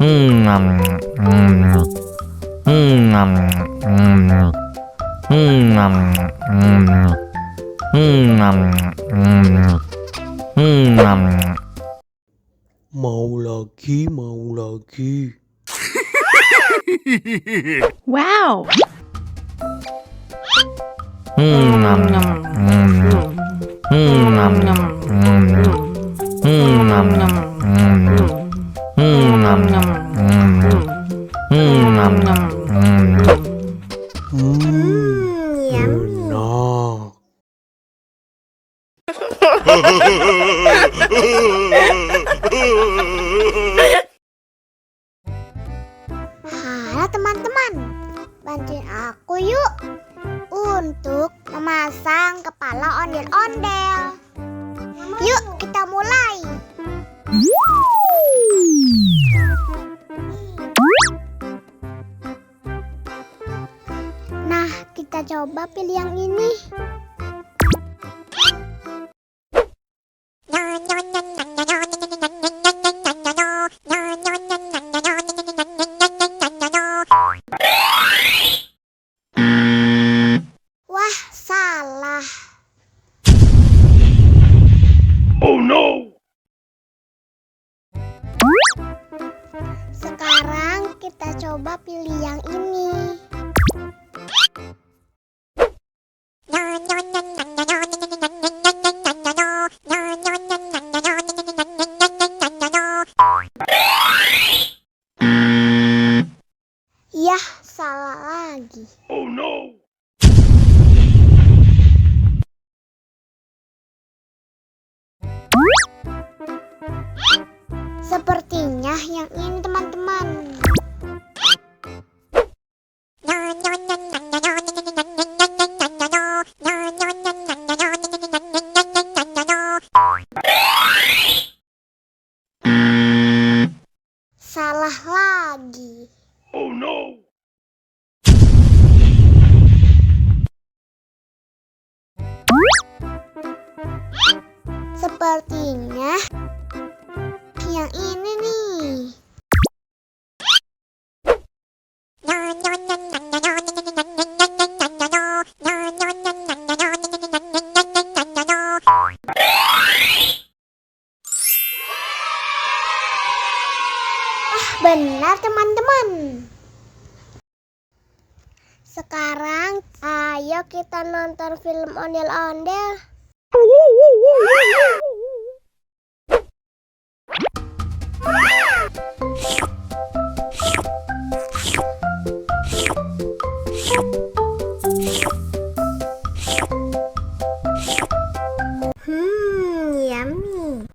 Mau lagi, mau lagi. Wow. Enak. Halo teman-teman, bantuin aku yuk untuk memasang kepala ondel-ondel. Yuk kita mulai. Nah, kita coba pilih yang ini. Wah, salah. Oh no. Sekarang kita coba pilih yang ini. Yah, salah lagi. Oh no. Sepertinya yang ini teman-teman. Salah lagi. Oh no. Sepertinya yang ini nih. Benar teman-teman. Sekarang ayo kita nonton film ondel-ondel. Yummy.